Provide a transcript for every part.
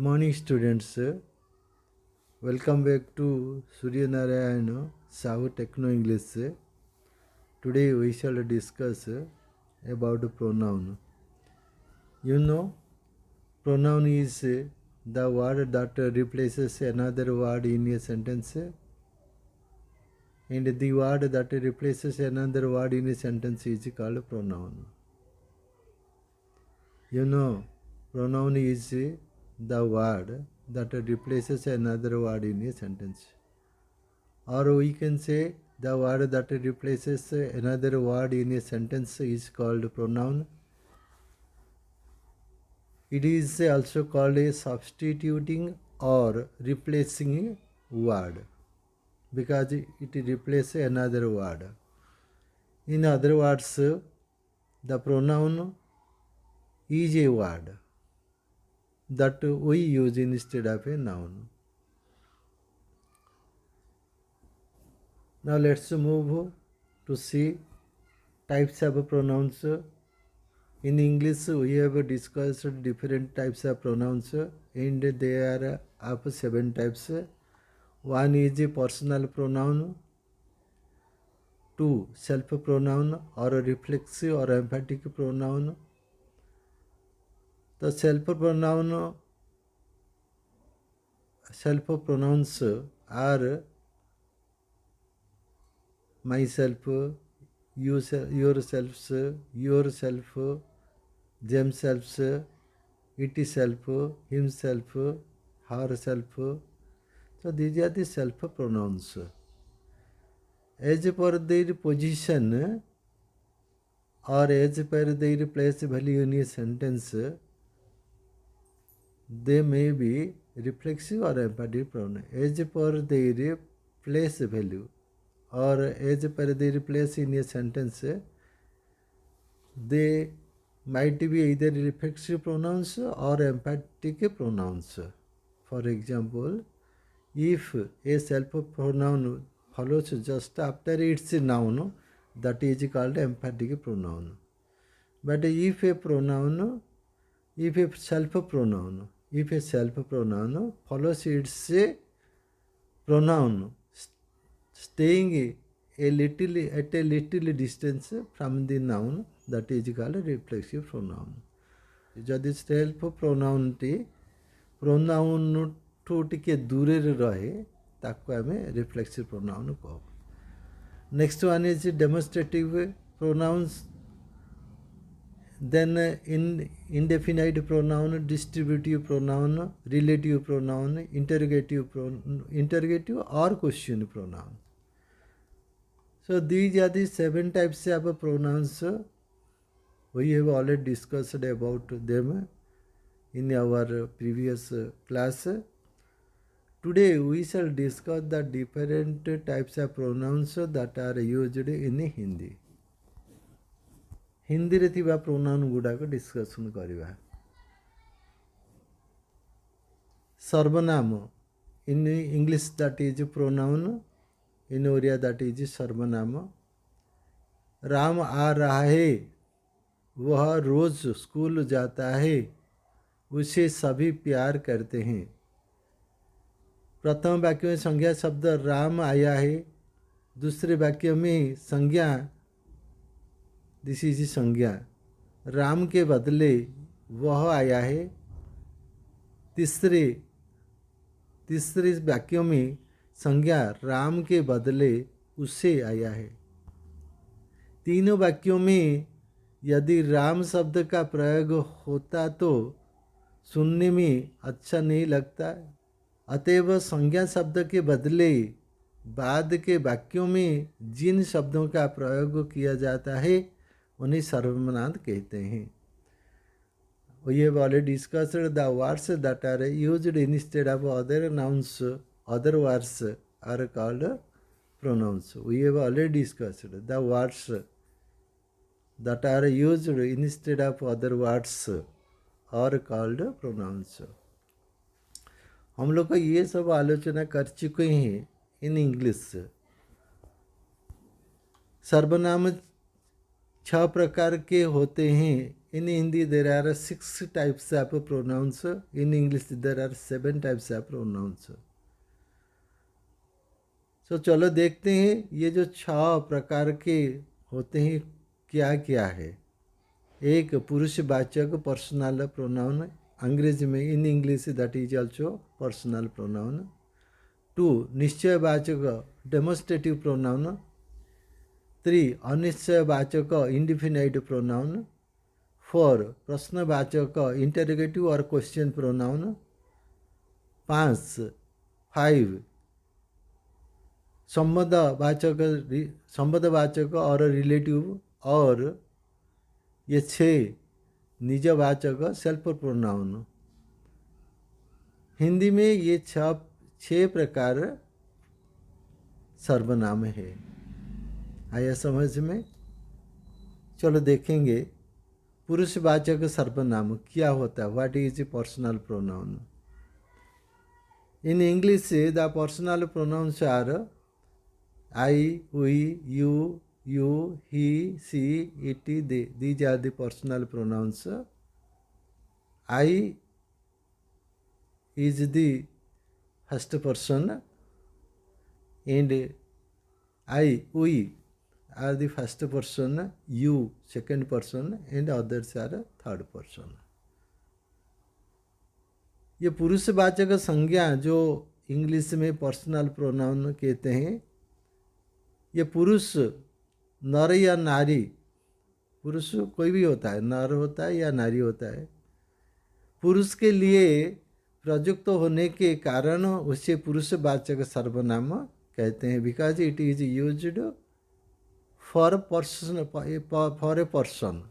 morning, students. Welcome back to Surya Narayana Sahu Techno English. Today we shall discuss about pronoun. You know, pronoun is the word that replaces another word in a sentence, and the word that replaces another word in a sentence is called pronoun. You know, pronoun is the word that replaces another word in a sentence. Or we can say the word that replaces another word in a sentence is called pronoun. It is also called a substituting or replacing word because it replaces another word. In other words, the pronoun is a word that we use instead of a noun. Now let's move to see types of pronouns. In English, we have discussed different types of pronouns, and there are of 7 types. One is a personal pronoun, 2 self pronoun or reflexive or emphatic pronoun. The self pronouns are myself, yourselves, yourself, themselves, itself, himself, herself. So these are the self pronouns. As per their position or as per their place value in a sentence, they may be reflexive or emphatic pronoun. As per their place value or as per their place in a sentence, they might be either reflexive pronouns or emphatic pronouns. For example, if a self pronoun follows just after its noun, that is called emphatic pronoun. But if a self pronoun follows its pronoun, staying at a little distance from the noun, that is called reflexive pronoun. जदि self प्रोनाउनटी pronoun ठू टिके दूरे रहे ताको आमे reflexive pronoun कहू. Next one is demonstrative pronounce. Then indefinite pronoun, distributive pronoun, relative pronoun, interrogative or question pronoun. So these are the 7 types of pronouns. We have already discussed about them in our previous class. Today we shall discuss the different types of pronouns that are used in Hindi. Hindi रे थिबा pronoun गुडाक discussion करिबा. सर्वनाम in English that is pronoun, in Oriya that is सर्वनाम. राम आ रहा है, वह रोज school जाता है, उसे सभी प्यार करते हैं. प्रथम वाक्य में संज्ञा शब्द राम आया है. दूसरे वाक्य में संज्ञा, दिस इज संज्ञा, राम के बदले वह आया है. तीसरे वाक्य में संज्ञा राम के बदले उसे आया है. तीनों वाक्यों में यदि राम शब्द का प्रयोग होता तो सुनने में अच्छा नहीं लगता. अतएव संज्ञा शब्द के बदले बाद के वाक्यों में जिन शब्दों का प्रयोग किया जाता है उन्हें सर्वनाम कहते हैं. We have already discussed the words that are used instead of other nouns, other words are called pronouns. We have already discussed the words that are used instead of other words are called pronouns. हम लोग को ये सब आलोचना कर चुके हैं in English. सर्वनाम 6 प्रकार के होते हैं In Hindi there are 6 types of pronouns. In English there are 7 types of pronouns. So चलो देखते हैं ये जो 6 प्रकार के होते हैं क्या क्या है। एक पुरुषवाचक पर्सनल प्रोनाउन, अंग्रेजी में in English that is also personal pronoun. 2 निश्चयवाचक डेमोन्स्ट्रेटिव प्रोनाउन। 3 अनिश्चयवाचक इंडिफिनाइट प्रोनाउन। 4 प्रश्नवाचक इंटरोगेटिव और क्वेश्चन प्रोनाउन। 5 संबंधवाचक और रिलेटिव, और ये 6 निजवाचक सेल्फ प्रोनाउन। हिंदी में ये 6 प्रकार सर्वनाम है। आया समझ में? चलो देखेंगे पुरुषवाचक सर्वनाम क्या होता है। What is personal pronoun? In English the personal pronouns are I, we, you, he, she, it, they. These are the personal pronouns. I is the first person and we are the first person, you second person and others are third person. ये पुरुषवाचक संज्ञा जो English में personal pronoun कहते हैं, ये पुरुष नर या नारी, पुरुष कोई भी होता है, नर होता है या नारी होता है, पुरुष के लिए प्रयुक्त होने के कारण उसे पुरुषवाचक सर्वनाम कहते हैं। Because it is used for person, for a person,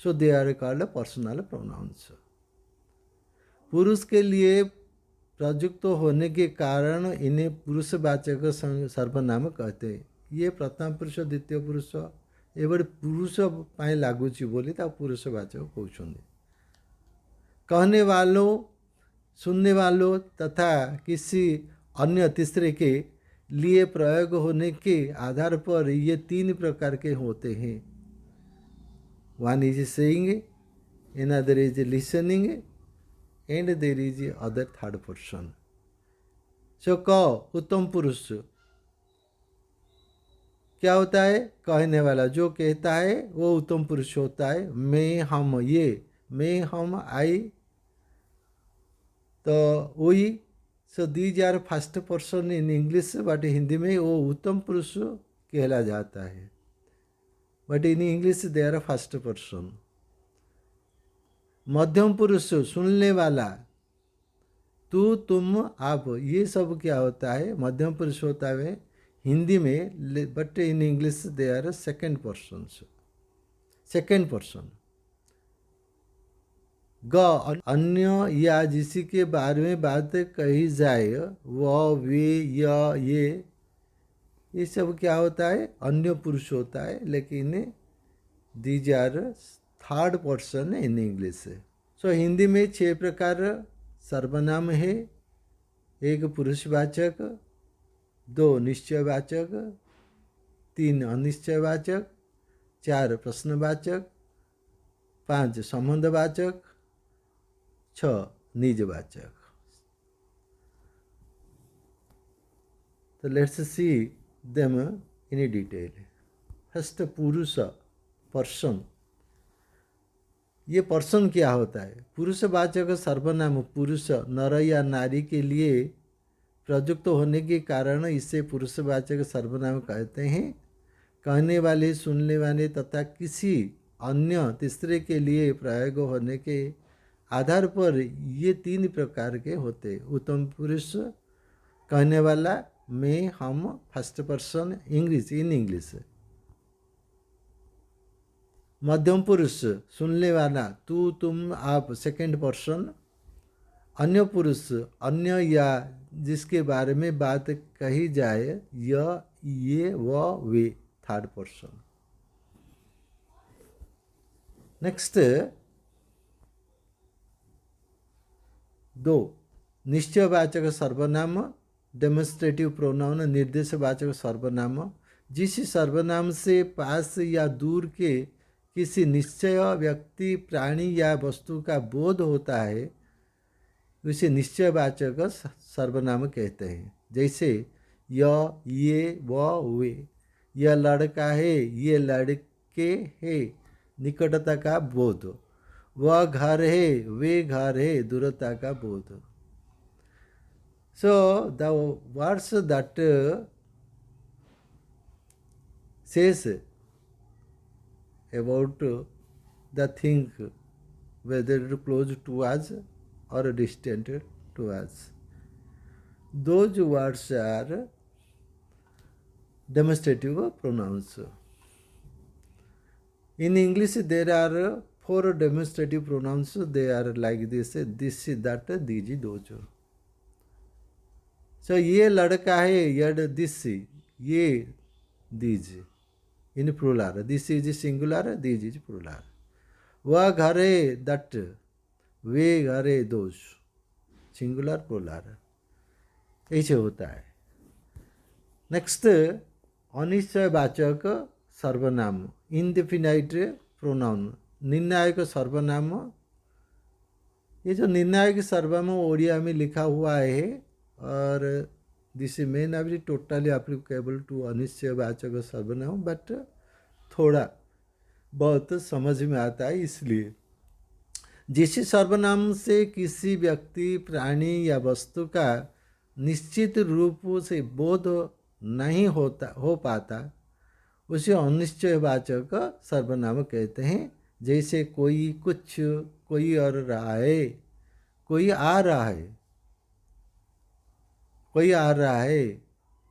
so they are called personal pronouns. पुरुष के लिए प्रयुक्त होने के कारण इन्हें पुरुषवाचक सर्वनाम कहते हैं। ये प्रथम पुरुष द्वितीय पुरुष एवं पुरुष पाए लगुच बोली पुरुषवाचक कहते। कहने वालों, सुनने वालों तथा किसी अन्य तीसरे के लिए प्रयोग होने के आधार पर ये 3 प्रकार के होते हैं। One is saying, another is listening and there is other third person. So उत्तम पुरुष क्या होता है? कहने वाला, जो कहता है वो उत्तम पुरुष होता है। मैं, हम, ये, मैं, हम, आई, तो वही। So these are first person in English, but Hindi में वो उत्तम पुरुष कहला जाता है, but in English they are first person. मध्यम पुरुष सुनने वाला, तू, तुम, आप, ये सब क्या होता है? मध्यम पुरुष होता है हिंदी में, but in English they are second person. Second person. ग अन्य या जिसी के बारे में बात कही जाए, वह, वे, ये सब क्या होता है? अन्य पुरुष होता है, लेकिन these are third person in English. So Hindi में 6 प्रकार सर्वनाम है। 1 पुरुषवाचक, 2 निश्चयवाचक, 3 अनिश्चयवाचक, 4 प्रश्नवाचक, 5 संबंधवाचक, 6 निजवाचक। तो let's see them in detail. First पुरुष, पर्सन। ये पर्सन क्या होता है? पुरुषवाचक सर्वनाम पुरुष नर या नारी के लिए प्रयुक्त होने के कारण इसे पुरुषवाचक सर्वनाम कहते हैं। कहने वाले, सुनने वाले तथा किसी अन्य तीसरे के लिए प्रयोग होने के आधार पर ये 3 प्रकार के होते। उत्तम पुरुष, कहने वाला, मैं, हम, first person English, in English. मध्यम पुरुष सुनने वाला, तू, तुम, आप, सेकेंड पर्सन। अन्य पुरुष, अन्य या जिसके बारे में बात कही जाए, यह, ये, वह, वे, थर्ड पर्सन। नेक्स्ट 2 निश्चयवाचक सर्वनाम, डेमोन्स्ट्रेटिव प्रोनाउन, निर्देशवाचक सर्वनाम। जिस सर्वनाम से पास या दूर के किसी निश्चय व्यक्ति प्राणी या वस्तु का बोध होता है उसे निश्चयवाचक सर्वनाम कहते हैं। जैसे ये वह वे, यह लड़का है ये लड़के है, निकटता का बोध। वह घर है वे घर है, दूरता का बोध। So the words that says about the thing whether close to us or distant to us, those words are demonstrative pronouns. In English there are 4 demonstrative pronouns. They are like this: that, these, those. So ये लड़का है, यड this, ये these in plural, this is singular, this is plural. वह घर है, that, वे घर है, those, singular plural, ऐसे होता है। नेक्स्ट अनिश्चयवाचक सर्वनाम, इनडेफिनाइट प्रोनाउन, निर्णायक सर्वनाम। ये जो निर्णायक सर्वनाम ओडिया में लिखा हुआ है और this may not be totally applicable to अनिश्चयवाचक सर्वनाम, बट थोड़ा बहुत समझ में आता है। इसलिए जिस सर्वनाम से किसी व्यक्ति प्राणी या वस्तु का निश्चित रूप से बोध नहीं हो पाता उसे अनिश्चयवाचक सर्वनाम कहते हैं। जैसे कोई कुछ, कोई और रहा है, कोई आ रहा है, कोई आ रहा है,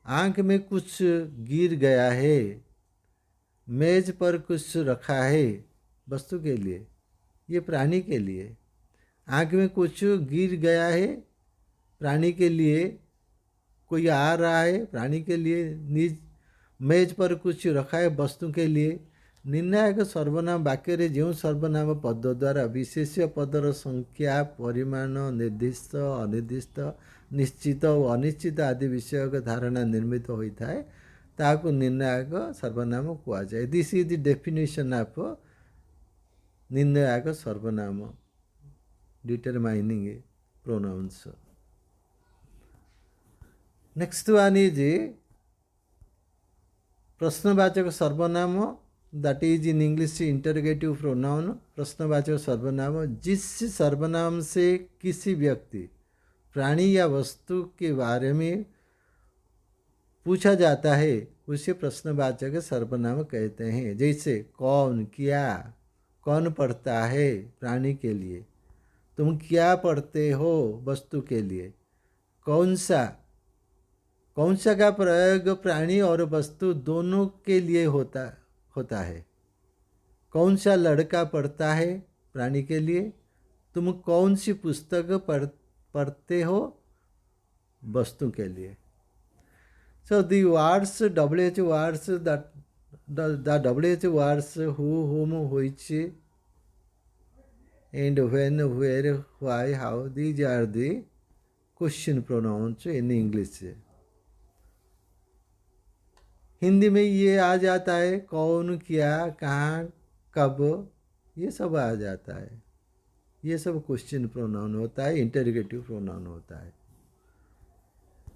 आँख में कुछ गिर गया है, मेज पर कुछ रखा है, वस्तु के लिए, ये प्राणी के लिए। आँख में कुछ गिर गया है प्राणी के लिए, कोई आ रहा है प्राणी के लिए, निज मेज पर कुछ रखा है वस्तु के लिए। निर्णायक सर्वनाम वाक्य रे जो सर्वनाम पद द्वारा विशेष्य पदर संख्या, परिमाण, निर्दिष्ट, अनिर्दिष्ट, निश्चित और अनिश्चित आदि विषयक धारणा निर्मित होता है ताको निर्णायक सर्वनाम कहा जाए। This is the definition of निर्णायक सर्वनाम, determining pronouns. Next one is प्रश्नवाचक सर्वनाम, that is in English interrogative pronoun. प्रश्नवाचक सर्वनाम जिस सर्वनाम से किसी व्यक्ति, प्राणी या वस्तु के बारे में पूछा जाता है उसे प्रश्नवाचक सर्वनाम कहते हैं। जैसे कौन, क्या, कौन पढ़ता है प्राणी के लिए, तुम क्या पढ़ते हो वस्तु के लिए, कौन सा, कौन सा का प्रयोग प्राणी और वस्तु दोनों के लिए होता है। कौन सा लड़का पढ़ता है प्राणी के लिए, तुम कौन सी पुस्तक पढ़ते हो वस्तु के लिए। So the words WH words, that the WH words who, whom, which, and when, where, why, how, these are the question pronouns in English. Hindi में ये आ जाता है कौन, क्या, कहाँ, कब, ये सब आ जाता है। ये सब क्वेश्चन प्रोनाउन होता है, इंटरोगेटिव प्रोनाउन होता है।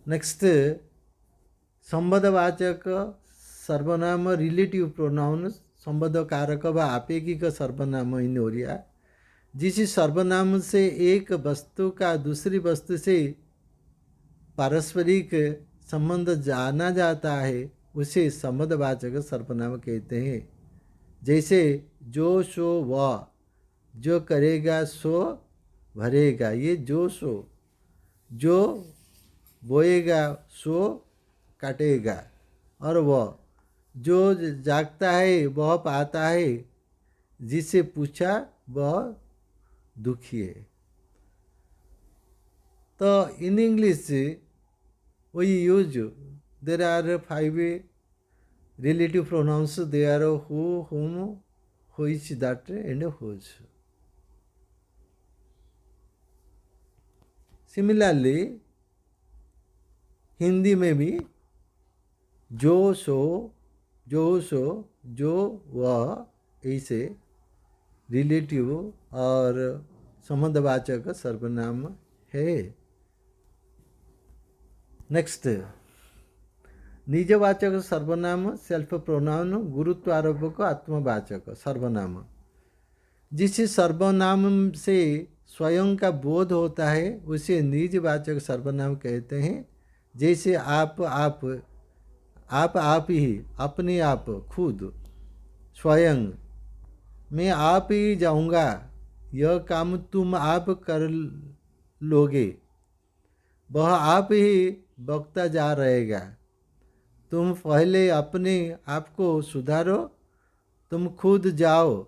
नेक्स्ट संबंधवाचक सर्वनाम, रिलेटिव प्रोनाउन, संबंध कारक व आपेक्षिक सर्वनाम इन ओरिया। जिस सर्वनाम से एक वस्तु का दूसरी वस्तु से पारस्परिक संबंध जाना जाता है उसे संबंधवाचक सर्वनाम कहते हैं। जैसे जो सो वह, जो करेगा सो भरेगा, ये जो सो, जो बोएगा सो काटेगा, और वह जो जागता है वह पाता है, जिसे पूछा वह दुखी है। तो in English we use, there are 5 relative pronouns, they are who, whom, which, that and whose. Similarly Hindi में भी जो सो, जो वह, ऐसे रिलेटिव और संबंधवाचक सर्वनाम है। नेक्स्ट, निजवाचक सर्वनाम सेल्फ प्रोनाउन, गुरुत्व आरोपक आत्मवाचक सर्वनाम। जिस सर्वनाम से स्वयं का बोध होता है उसे निजवाचक सर्वनाम कहते हैं। जैसे आप आप ही, अपने आप, खुद, स्वयं, मैं आप ही जाऊंगा, यह काम तुम आप कर लोगे, वह आप ही बकता जा रहेगा, तुम पहले अपने आप को सुधारो, तुम खुद जाओ,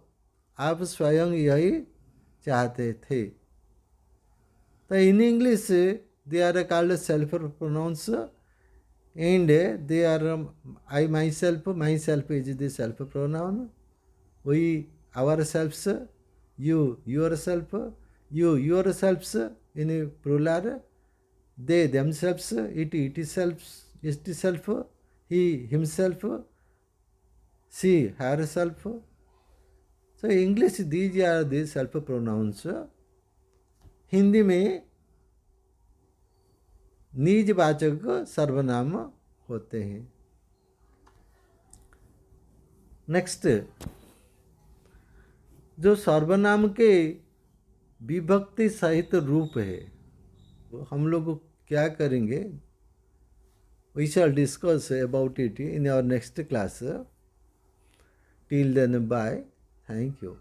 आप स्वयं यही चाहते थे। तो in English they are called self pronouns and they are I myself is the self pronoun, we ourselves, you yourself, you yourselves in a plural, they themselves, it itself, he himself, she herself. So English these are the self pronouns. Hindi में निजवाचक सर्वनाम होते हैं। Next, जो सर्वनाम के विभक्ति सहित रूप है वो हम लोग क्या करेंगे, we shall discuss about it in our next class. Till then bye, thank you.